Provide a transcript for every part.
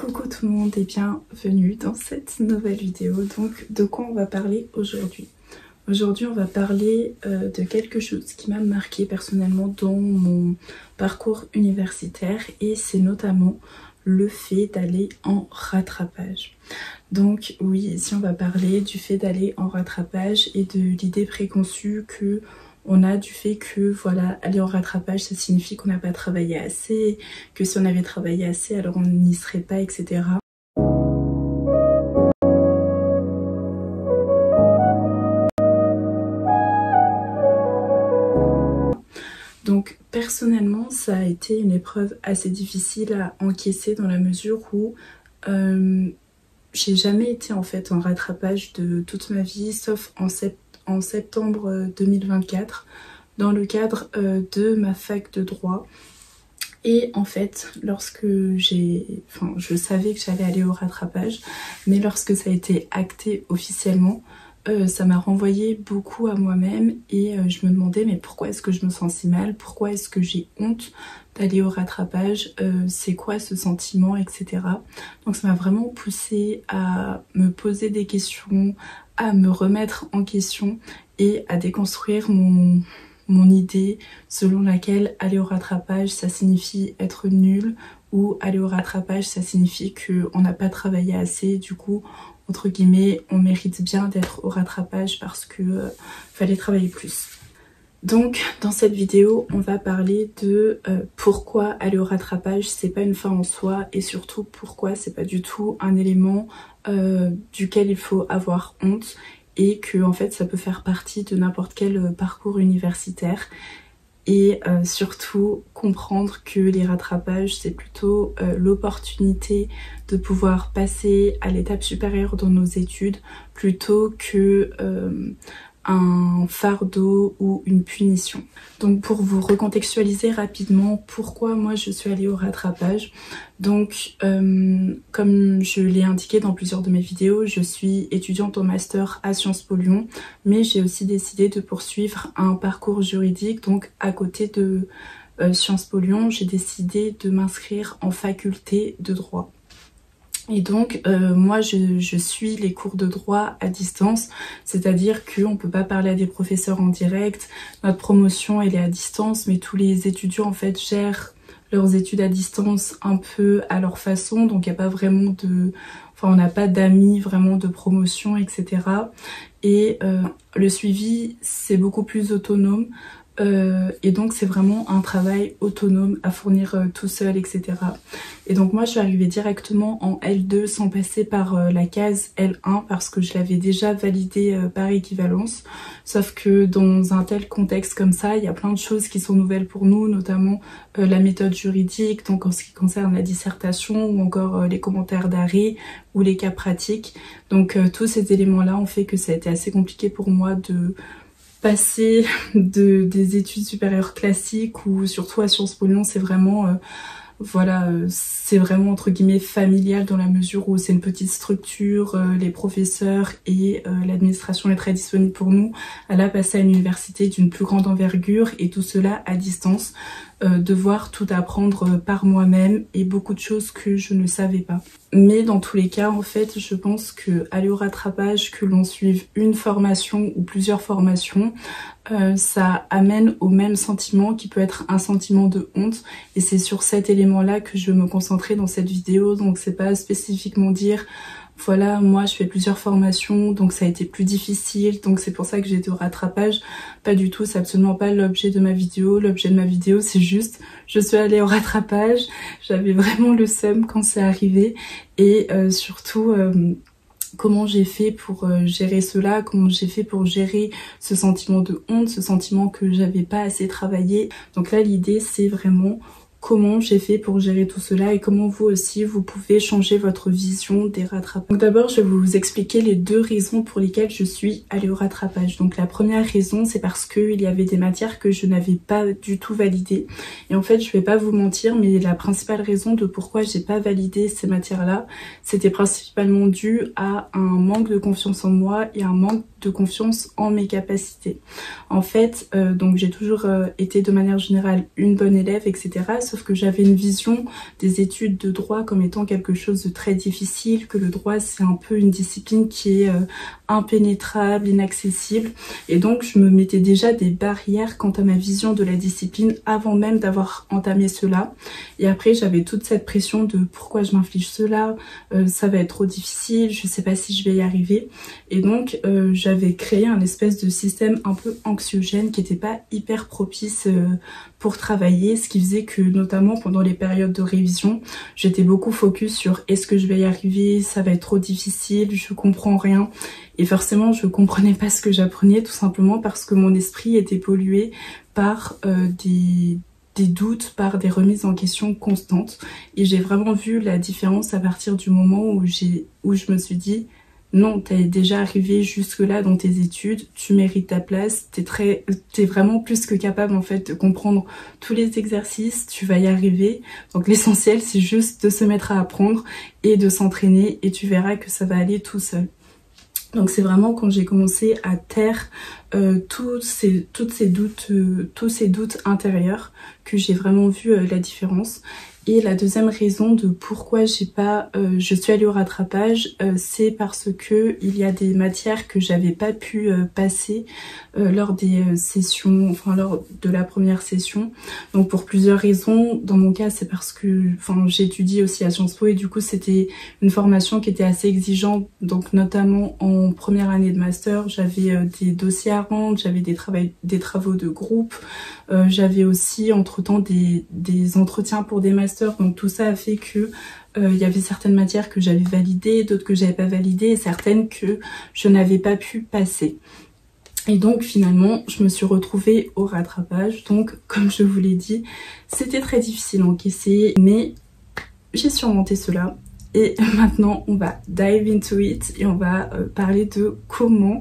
Coucou tout le monde et bienvenue dans cette nouvelle vidéo. Donc de quoi on va parler aujourd'hui? Aujourd'hui on va parler de quelque chose qui m'a marqué personnellement dans mon parcours universitaire et c'est notamment le fait d'aller en rattrapage. Donc oui, ici on va parler du fait d'aller en rattrapage et de l'idée préconçue que on a du fait que voilà, aller en rattrapage ça signifie qu'on n'a pas travaillé assez, que si on avait travaillé assez alors on n'y serait pas, etc. Donc personnellement ça a été une épreuve assez difficile à encaisser dans la mesure où j'ai jamais été en fait en rattrapage de toute ma vie sauf en septembre 2024 dans le cadre de ma fac de droit. Et en fait, lorsque je savais que j'allais aller au rattrapage, mais lorsque ça a été acté officiellement, ça m'a renvoyé beaucoup à moi-même et je me demandais mais pourquoi est-ce que je me sens si mal, pourquoi est-ce que j'ai honte d'aller au rattrapage, c'est quoi ce sentiment, etc. Donc ça m'a vraiment poussée à me poser des questions, à me remettre en question et à déconstruire mon idée selon laquelle aller au rattrapage ça signifie être nul ou aller au rattrapage ça signifie qu'on n'a pas travaillé assez, du coup entre guillemets on mérite bien d'être au rattrapage parce que fallait travailler plus. Donc dans cette vidéo on va parler de pourquoi aller au rattrapage c'est pas une fin en soi et surtout pourquoi c'est pas du tout un élément duquel il faut avoir honte et que en fait ça peut faire partie de n'importe quel parcours universitaire et surtout comprendre que les rattrapages c'est plutôt l'opportunité de pouvoir passer à l'étape supérieure dans nos études plutôt que un fardeau ou une punition. Donc pour vous recontextualiser rapidement pourquoi moi je suis allée au rattrapage, donc comme je l'ai indiqué dans plusieurs de mes vidéos, je suis étudiante en master à Sciences Po Lyon, mais j'ai aussi décidé de poursuivre un parcours juridique. Donc à côté de Sciences Po Lyon, j'ai décidé de m'inscrire en faculté de droit. Et donc moi je suis les cours de droit à distance, c'est-à-dire qu'on ne peut pas parler à des professeurs en direct, notre promotion elle est à distance, mais tous les étudiants en fait gèrent leurs études à distance un peu à leur façon, donc il n'y a pas vraiment de... Enfin on n'a pas d'amis vraiment de promotion, etc. Et le suivi c'est beaucoup plus autonome. Et donc c'est vraiment un travail autonome à fournir tout seul, etc. Et donc moi je suis arrivée directement en L2 sans passer par la case L1 parce que je l'avais déjà validée par équivalence, sauf que dans un tel contexte comme ça il y a plein de choses qui sont nouvelles pour nous, notamment la méthode juridique, donc en ce qui concerne la dissertation ou encore les commentaires d'arrêt ou les cas pratiques. Donc tous ces éléments là ont fait que ça a été assez compliqué pour moi de passer des études supérieures classiques ou surtout à Sciences Po Lyon c'est vraiment c'est vraiment entre guillemets familial dans la mesure où c'est une petite structure, les professeurs et l'administration est très disponible pour nous. À la passer à une université d'une plus grande envergure et tout cela à distance, devoir tout apprendre par moi-même et beaucoup de choses que je ne savais pas. Mais dans tous les cas en fait je pense que aller au rattrapage, que l'on suive une formation ou plusieurs formations, ça amène au même sentiment qui peut être un sentiment de honte et c'est sur cet élément là que je veux me concentrer dans cette vidéo. Donc c'est pas spécifiquement dire voilà moi je fais plusieurs formations donc ça a été plus difficile donc c'est pour ça que j'ai été au rattrapage, pas du tout, c'est absolument pas l'objet de ma vidéo. L'objet de ma vidéo c'est juste je suis allée au rattrapage, j'avais vraiment le seum quand c'est arrivé et surtout comment j'ai fait pour gérer cela, comment j'ai fait pour gérer ce sentiment de honte, ce sentiment que j'avais pas assez travaillé. Donc là l'idée c'est vraiment comment j'ai fait pour gérer tout cela et comment vous aussi vous pouvez changer votre vision des rattrapages. Donc d'abord je vais vous expliquer les deux raisons pour lesquelles je suis allée au rattrapage. Donc la première raison c'est parce qu'il y avait des matières que je n'avais pas du tout validées et en fait je vais pas vous mentir mais la principale raison de pourquoi j'ai pas validé ces matières là c'était principalement dû à un manque de confiance en moi et un manque de confiance en mes capacités. En fait donc j'ai toujours été de manière générale une bonne élève, etc. sauf que j'avais une vision des études de droit comme étant quelque chose de très difficile, que le droit c'est un peu une discipline qui est impénétrable, inaccessible, et donc je me mettais déjà des barrières quant à ma vision de la discipline avant même d'avoir entamé cela. Et après j'avais toute cette pression de pourquoi je m'inflige cela, ça va être trop difficile, je sais pas si je vais y arriver, et donc j'avais créé un espèce de système un peu anxiogène qui était pas hyper propice pour travailler, ce qui faisait que notamment pendant les périodes de révision, j'étais beaucoup focus sur est-ce que je vais y arriver, ça va être trop difficile, je comprends rien. Et forcément, je comprenais pas ce que j'apprenais, tout simplement parce que mon esprit était pollué par des doutes, par des remises en question constantes. Et j'ai vraiment vu la différence à partir du moment où je me suis dit non, t'es déjà arrivé jusque-là dans tes études, tu mérites ta place, t'es vraiment plus que capable en fait de comprendre tous les exercices, tu vas y arriver. Donc l'essentiel c'est juste de se mettre à apprendre et de s'entraîner et tu verras que ça va aller tout seul. Donc c'est vraiment quand j'ai commencé à taire tous ces doutes intérieurs que j'ai vraiment vu la différence. Et la deuxième raison de pourquoi je suis allée au rattrapage, c'est parce que il y a des matières que j'avais pas pu passer lors des sessions, enfin lors de la première session. Donc pour plusieurs raisons. Dans mon cas, c'est parce que j'étudie aussi à Sciences Po et du coup c'était une formation qui était assez exigeante. Donc notamment en première année de master, j'avais des dossiers à rendre, j'avais des travaux de groupe, j'avais aussi entre-temps des entretiens pour des masters. Donc tout ça a fait que il y avait certaines matières que j'avais validées, d'autres que j'avais pas validées et certaines que je n'avais pas pu passer. Et donc finalement je me suis retrouvée au rattrapage. Donc comme je vous l'ai dit, c'était très difficile à encaisser, mais j'ai surmonté cela. Et maintenant on va dive into it et on va parler de comment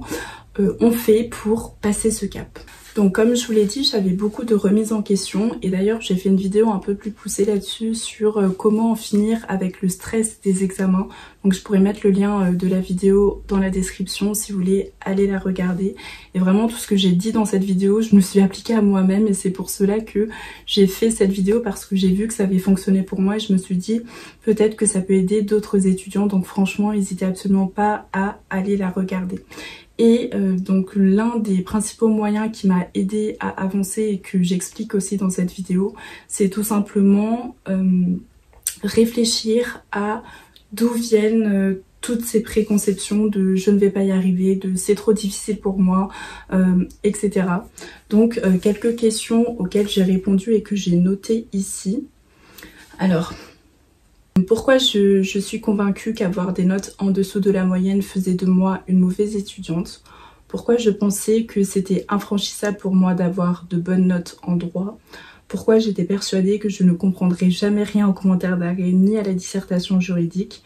on fait pour passer ce cap. Donc comme je vous l'ai dit, j'avais beaucoup de remises en question et d'ailleurs j'ai fait une vidéo un peu plus poussée là-dessus sur comment en finir avec le stress des examens. Donc je pourrais mettre le lien de la vidéo dans la description si vous voulez aller la regarder. Et vraiment tout ce que j'ai dit dans cette vidéo, je me suis appliquée à moi-même et c'est pour cela que j'ai fait cette vidéo parce que j'ai vu que ça avait fonctionné pour moi et je me suis dit peut-être que ça peut aider d'autres étudiants. Donc franchement, n'hésitez absolument pas à aller la regarder. Et donc l'un des principaux moyens qui m'a aidé à avancer et que j'explique aussi dans cette vidéo, c'est tout simplement réfléchir à d'où viennent toutes ces préconceptions de je ne vais pas y arriver, de c'est trop difficile pour moi, etc. Donc quelques questions auxquelles j'ai répondu et que j'ai notées ici. Alors, pourquoi je suis convaincue qu'avoir des notes en dessous de la moyenne faisait de moi une mauvaise étudiante? Pourquoi je pensais que c'était infranchissable pour moi d'avoir de bonnes notes en droit? Pourquoi j'étais persuadée que je ne comprendrais jamais rien aux commentaires d'arrêt ni à la dissertation juridique?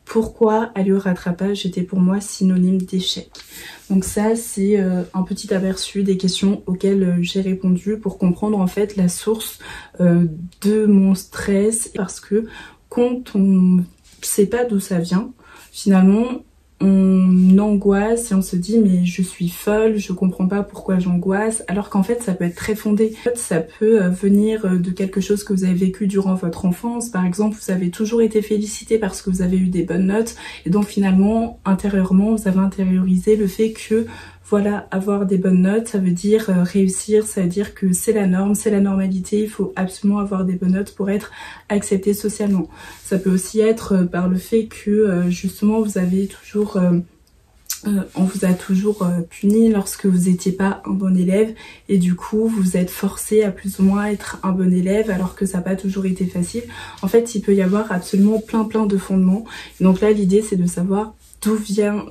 Pourquoi aller au rattrapage était pour moi synonyme d'échec? Donc ça c'est un petit aperçu des questions auxquelles j'ai répondu pour comprendre en fait la source de mon stress, parce que quand on ne sait pas d'où ça vient, finalement on angoisse et on se dit mais je suis folle, je comprends pas pourquoi j'angoisse, alors qu'en fait ça peut être très fondé. En fait, ça peut venir de quelque chose que vous avez vécu durant votre enfance. Par exemple, vous avez toujours été félicité parce que vous avez eu des bonnes notes et donc finalement intérieurement vous avez intériorisé le fait que voilà, avoir des bonnes notes, ça veut dire réussir, ça veut dire que c'est la norme, c'est la normalité, il faut absolument avoir des bonnes notes pour être accepté socialement. Ça peut aussi être par le fait que justement vous avez toujours, on vous a toujours puni lorsque vous n'étiez pas un bon élève et du coup vous êtes forcé à plus ou moins être un bon élève alors que ça n'a pas toujours été facile. En fait, il peut y avoir absolument plein de fondements. Et donc là, l'idée c'est de savoir d'où vient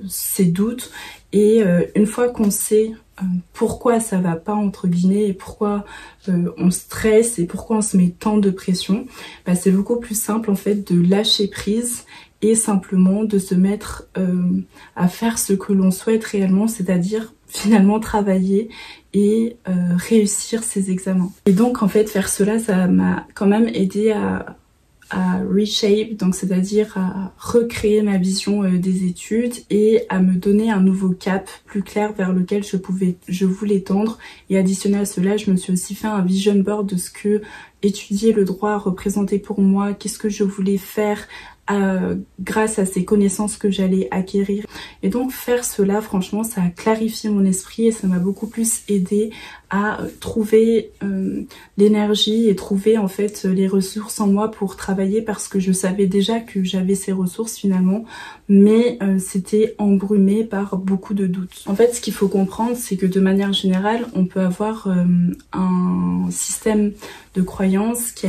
ces doutes. Et une fois qu'on sait pourquoi ça va pas entre guillemets et pourquoi on stresse et pourquoi on se met tant de pression, bah, c'est beaucoup plus simple en fait de lâcher prise et simplement de se mettre à faire ce que l'on souhaite réellement, c'est-à-dire finalement travailler et réussir ses examens. Et donc en fait faire cela, ça m'a quand même aidé à reshape, donc c'est-à-dire à recréer ma vision des études et à me donner un nouveau cap plus clair vers lequel je voulais tendre. Et additionné à cela, je me suis aussi fait un vision board de ce que étudier le droit représenté pour moi, qu'est-ce que je voulais faire grâce à ces connaissances que j'allais acquérir. Et donc faire cela, franchement, ça a clarifié mon esprit et ça m'a beaucoup plus aidé à trouver l'énergie et trouver en fait les ressources en moi pour travailler, parce que je savais déjà que j'avais ces ressources finalement, mais c'était embrumé par beaucoup de doutes. En fait, ce qu'il faut comprendre, c'est que de manière générale, on peut avoir un système de croyances qui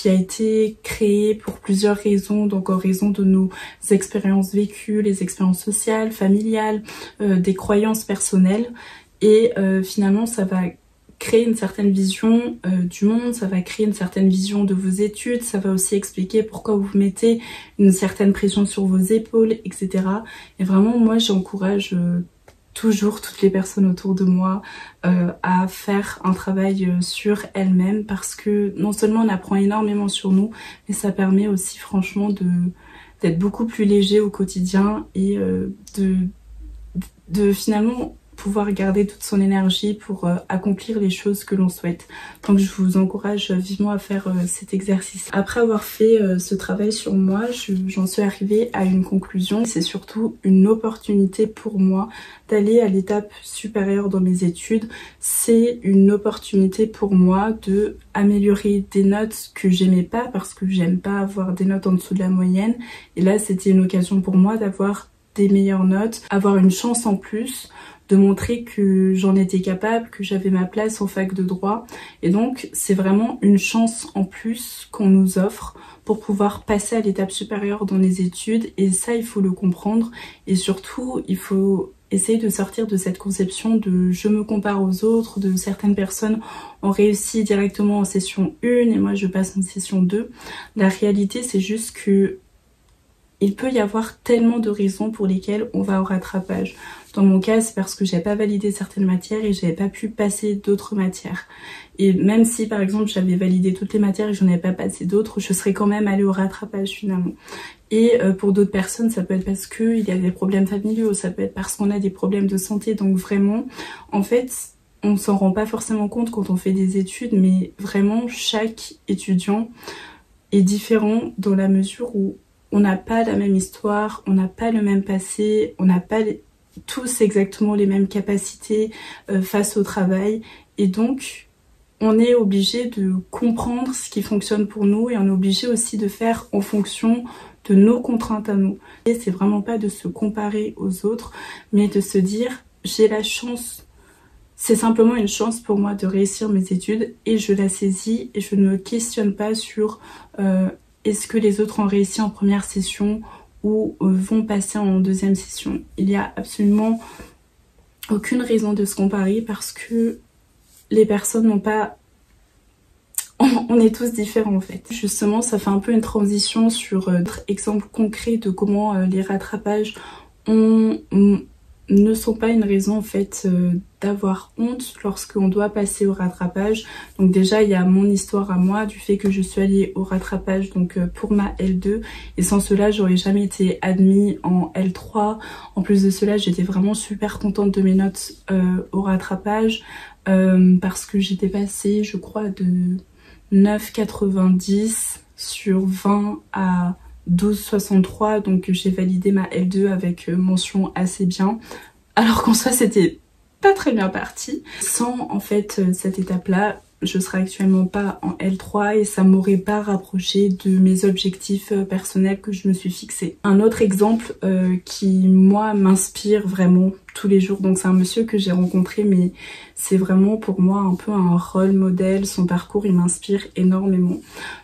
a été créé pour plusieurs raisons, donc en raison de nos expériences vécues, les expériences sociales, familiales, des croyances personnelles, et finalement ça va créer une certaine vision du monde, ça va créer une certaine vision de vos études, ça va aussi expliquer pourquoi vous mettez une certaine pression sur vos épaules, etc. Et vraiment, moi j'encourage toujours toutes les personnes autour de moi à faire un travail sur elles-mêmes, parce que non seulement on apprend énormément sur nous, mais ça permet aussi franchement d'être beaucoup plus léger au quotidien et de finalement pouvoir garder toute son énergie pour accomplir les choses que l'on souhaite. Donc je vous encourage vivement à faire cet exercice. Après avoir fait ce travail sur moi, j'en suis arrivée à une conclusion. C'est surtout une opportunité pour moi d'aller à l'étape supérieure dans mes études. C'est une opportunité pour moi de améliorer des notes que j'aimais pas, parce que j'aime pas avoir des notes en dessous de la moyenne. Et là, c'était une occasion pour moi d'avoir des meilleures notes, avoir une chance en plus, de montrer que j'en étais capable, que j'avais ma place en fac de droit. Et donc c'est vraiment une chance en plus qu'on nous offre pour pouvoir passer à l'étape supérieure dans les études, et ça il faut le comprendre. Et surtout il faut essayer de sortir de cette conception de je me compare aux autres, de certaines personnes ont réussi directement en session 1 et moi je passe en session 2. La réalité c'est juste que il peut y avoir tellement de raisons pour lesquelles on va au rattrapage. Dans mon cas, c'est parce que j'avais pas validé certaines matières et j'avais pas pu passer d'autres matières. Et même si par exemple j'avais validé toutes les matières et j'en avais pas passé d'autres, je serais quand même allée au rattrapage finalement. Et pour d'autres personnes, ça peut être parce qu'il y a des problèmes familiaux, ça peut être parce qu'on a des problèmes de santé. Donc vraiment, en fait, on s'en rend pas forcément compte quand on fait des études, mais vraiment chaque étudiant est différent dans la mesure où on n'a pas la même histoire, on n'a pas le même passé, on n'a pas tous exactement les mêmes capacités face au travail. Et donc, on est obligé de comprendre ce qui fonctionne pour nous et on est obligé aussi de faire en fonction de nos contraintes à nous. Et c'est vraiment pas de se comparer aux autres, mais de se dire, j'ai la chance. C'est simplement une chance pour moi de réussir mes études et je la saisis et je ne me questionne pas sur est-ce que les autres ont réussi en première session ou vont passer en deuxième session. Il n'y a absolument aucune raison de se comparer parce que les personnes n'ont pas... On est tous différents en fait. Justement, ça fait un peu une transition sur d'autres exemples concrets de comment les rattrapages ne sont pas une raison en fait d'avoir honte lorsqu'on doit passer au rattrapage. Donc déjà il y a mon histoire à moi du fait que je suis allée au rattrapage donc pour ma L2 et sans cela j'aurais jamais été admise en L3. En plus de cela j'étais vraiment super contente de mes notes au rattrapage parce que j'étais passée je crois de 9,90 sur 20 à 12,63, donc j'ai validé ma L2 avec mention assez bien, alors qu'en soi c'était pas très bien parti. Sans en fait cette étape là, je serais actuellement pas en L3 et ça m'aurait pas rapproché de mes objectifs personnels que je me suis fixés. Un autre exemple qui moi m'inspire vraiment tous les jours, donc c'est un monsieur que j'ai rencontré mais c'est vraiment pour moi un peu un rôle modèle, son parcours il m'inspire énormément.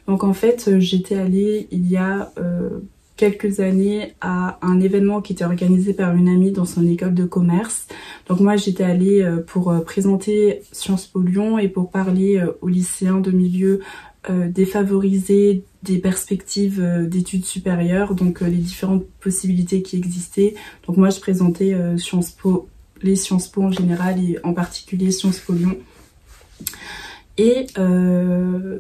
Donc en fait j'étais allée il y a quelques années à un événement qui était organisé par une amie dans son école de commerce. Donc moi j'étais allée pour présenter Sciences Po Lyon et pour parler aux lycéens de milieux défavorisés des perspectives d'études supérieures, donc les différentes possibilités qui existaient. Donc moi je présentais Sciences Po, les Sciences Po en général et en particulier Sciences Po Lyon. Et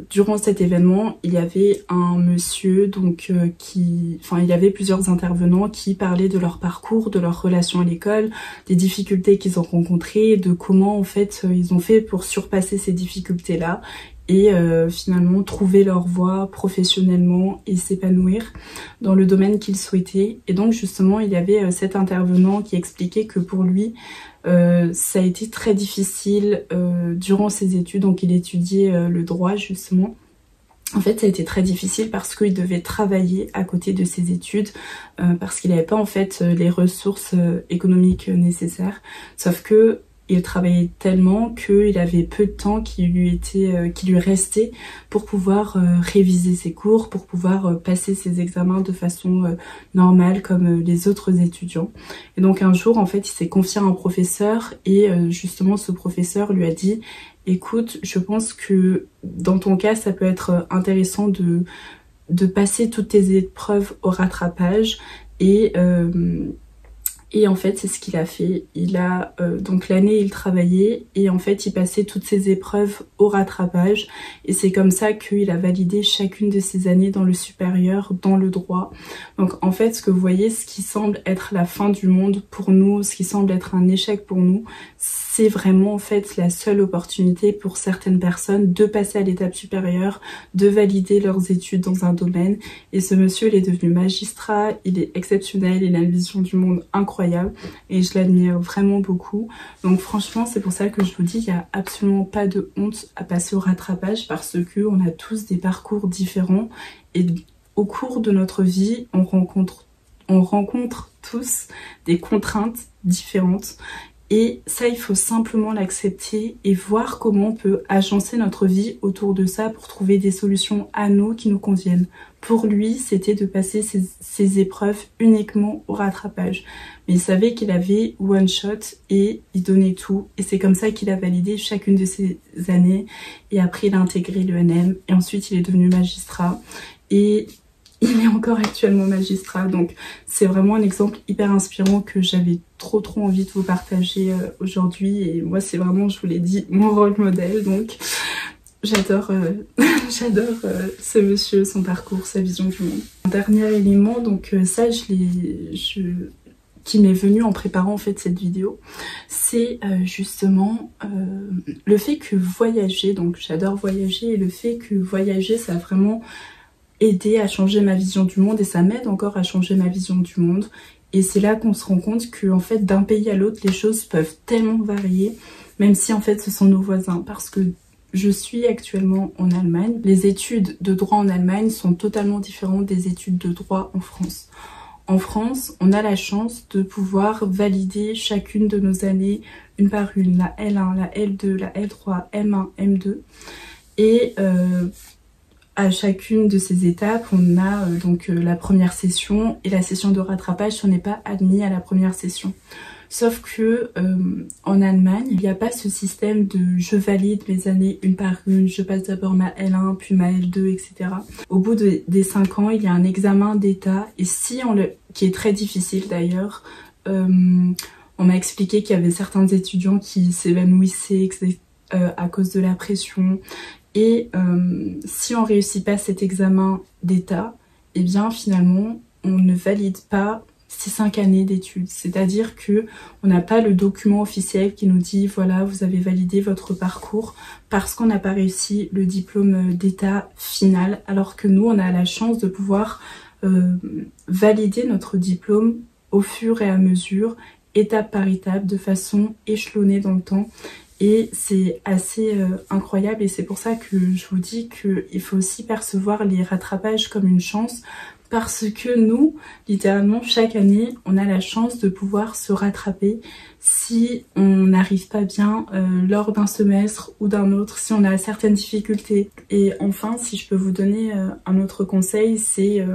durant cet événement, il y avait un monsieur donc il y avait plusieurs intervenants qui parlaient de leur parcours, de leur relation à l'école, des difficultés qu'ils ont rencontrées, de comment en fait ils ont fait pour surpasser ces difficultés-là. et finalement trouver leur voie professionnellement et s'épanouir dans le domaine qu'ils souhaitaient. Et donc justement il y avait cet intervenant qui expliquait que pour lui ça a été très difficile durant ses études, donc il étudiait le droit justement. En fait, ça a été très difficile parce qu'il devait travailler à côté de ses études, parce qu'il n'avait pas en fait les ressources économiques nécessaires. Sauf que il travaillait tellement qu'il avait peu de temps qui lui restait pour pouvoir réviser ses cours, pour pouvoir passer ses examens de façon normale comme les autres étudiants. Et donc un jour, en fait, il s'est confié à un professeur et justement ce professeur lui a dit: écoute, je pense que dans ton cas, ça peut être intéressant de passer toutes tes épreuves au rattrapage. Et en fait, c'est ce qu'il a fait. Donc l'année, il travaillait et en fait, il passait toutes ses épreuves au rattrapage. Et c'est comme ça qu'il a validé chacune de ses années dans le supérieur, dans le droit. Donc en fait, ce que vous voyez, ce qui semble être la fin du monde pour nous, ce qui semble être un échec pour nous, c'est vraiment en fait la seule opportunité pour certaines personnes de passer à l'étape supérieure, de valider leurs études dans un domaine. Et ce monsieur, il est devenu magistrat, il est exceptionnel, il a une vision du monde incroyable et je l'admire vraiment beaucoup. Donc franchement, c'est pour ça que je vous dis, il n'y a absolument pas de honte à passer au rattrapage parce que on a tous des parcours différents et au cours de notre vie, on rencontre tous des contraintes différentes. Et ça, il faut simplement l'accepter et voir comment on peut agencer notre vie autour de ça pour trouver des solutions à nous qui nous conviennent. Pour lui, c'était de passer ses épreuves uniquement au rattrapage. Mais il savait qu'il avait one shot et il donnait tout. Et c'est comme ça qu'il a validé chacune de ses années. Et après, il a intégré l'ENM et ensuite, il est devenu magistrat. Et il est encore actuellement magistrat, donc c'est vraiment un exemple hyper inspirant que j'avais trop envie de vous partager aujourd'hui. Et moi, c'est vraiment, je vous l'ai dit, mon rôle modèle, donc j'adore ce monsieur, son parcours, sa vision du monde. Un dernier élément, donc ça qui m'est venu en préparant en fait cette vidéo, c'est justement le fait que voyager, donc j'adore voyager, et le fait que voyager, ça a vraiment aider à changer ma vision du monde et ça m'aide encore à changer ma vision du monde. Et c'est là qu'on se rend compte que en fait d'un pays à l'autre les choses peuvent tellement varier, même si en fait ce sont nos voisins, parce que je suis actuellement en Allemagne. Les études de droit en Allemagne sont totalement différentes des études de droit en France. En France, on a la chance de pouvoir valider chacune de nos années une par une, la L1, la L2, la L3, M1, M2 et à chacune de ces étapes, on a donc la première session et la session de rattrapage si on n'est pas admis à la première session. Sauf que en Allemagne, il n'y a pas ce système de je valide mes années une par une, je passe d'abord ma L1 puis ma L2, etc. Au bout des 5 ans, il y a un examen d'état et qui est très difficile d'ailleurs. On m'a expliqué qu'il y avait certains étudiants qui s'évanouissaient à cause de la pression. Et si on réussit pas cet examen d'état, eh bien finalement on ne valide pas ces 5 années d'études. C'est-à-dire que on n'a pas le document officiel qui nous dit voilà, vous avez validé votre parcours parce qu'on n'a pas réussi le diplôme d'état final, alors que nous on a la chance de pouvoir valider notre diplôme au fur et à mesure, étape par étape, de façon échelonnée dans le temps. Et c'est assez incroyable et c'est pour ça que je vous dis qu'il faut aussi percevoir les rattrapages comme une chance, parce que nous, littéralement, chaque année, on a la chance de pouvoir se rattraper si on n'arrive pas bien lors d'un semestre ou d'un autre, si on a certaines difficultés. Et enfin, si je peux vous donner un autre conseil, c'est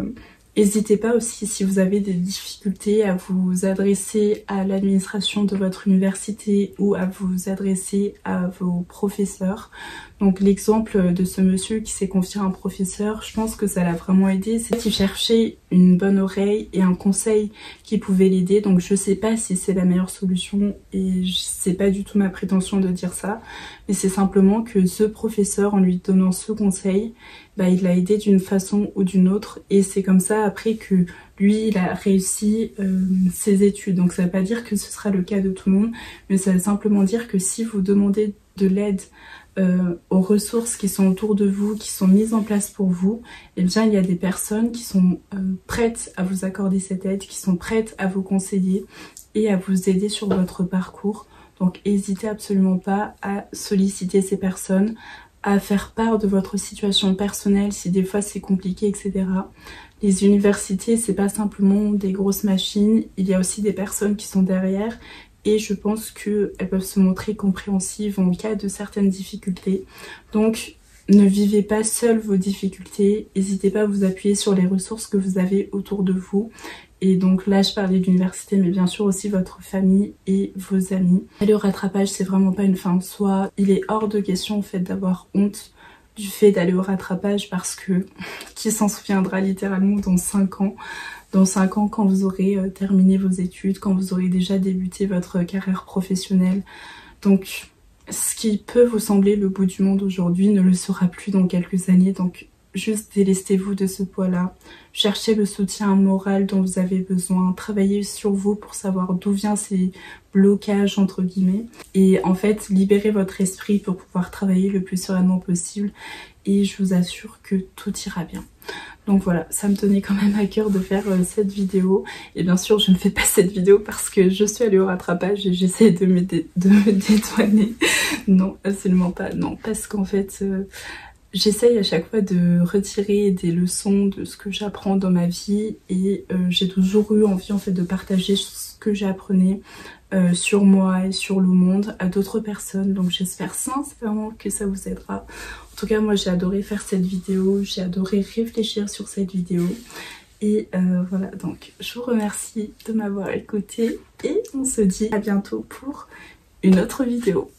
n'hésitez pas aussi, si vous avez des difficultés, à vous adresser à l'administration de votre université ou à vous adresser à vos professeurs. Donc l'exemple de ce monsieur qui s'est confié à un professeur, je pense que ça l'a vraiment aidé. C'est qu'il cherchait une bonne oreille et un conseil qui pouvait l'aider. Donc je sais pas si c'est la meilleure solution et c'est pas du tout ma prétention de dire ça. Mais c'est simplement que ce professeur, en lui donnant ce conseil, bah, il l'a aidé d'une façon ou d'une autre. Et c'est comme ça après que lui, il a réussi ses études. Donc ça veut pas dire que ce sera le cas de tout le monde, mais ça veut simplement dire que si vous demandez de l'aide aux ressources qui sont autour de vous, qui sont mises en place pour vous, eh bien il y a des personnes qui sont prêtes à vous accorder cette aide, qui sont prêtes à vous conseiller et à vous aider sur votre parcours. Donc n'hésitez absolument pas à solliciter ces personnes, à faire part de votre situation personnelle si des fois c'est compliqué, etc. Les universités, c'est pas simplement des grosses machines, il y a aussi des personnes qui sont derrière et je pense qu'elles peuvent se montrer compréhensives en cas de certaines difficultés. Donc ne vivez pas seul vos difficultés, n'hésitez pas à vous appuyer sur les ressources que vous avez autour de vous. Et donc là je parlais d'université mais bien sûr aussi votre famille et vos amis. Et le rattrapage c'est vraiment pas une fin en soi, il est hors de question en fait d'avoir honte du fait d'aller au rattrapage parce que qui s'en souviendra littéralement dans 5 ans. Dans 5 ans quand vous aurez terminé vos études, quand vous aurez déjà débuté votre carrière professionnelle. Donc ce qui peut vous sembler le bout du monde aujourd'hui ne le sera plus dans quelques années. Donc juste délestez-vous de ce poids-là. Cherchez le soutien moral dont vous avez besoin. Travaillez sur vous pour savoir d'où viennent ces blocages entre guillemets. Et en fait, libérez votre esprit pour pouvoir travailler le plus sereinement possible. Et je vous assure que tout ira bien. Donc voilà, ça me tenait quand même à cœur de faire cette vidéo. Et bien sûr, je ne fais pas cette vidéo parce que je suis allée au rattrapage et j'essaie de me dédouaner. Non, absolument pas. Non, parce qu'en fait... j'essaye à chaque fois de retirer des leçons de ce que j'apprends dans ma vie et j'ai toujours eu envie en fait de partager ce que j'apprenais sur moi et sur le monde à d'autres personnes. Donc j'espère sincèrement que ça vous aidera. En tout cas moi j'ai adoré faire cette vidéo, j'ai adoré réfléchir sur cette vidéo. Et voilà, donc je vous remercie de m'avoir écouté et on se dit à bientôt pour une autre vidéo.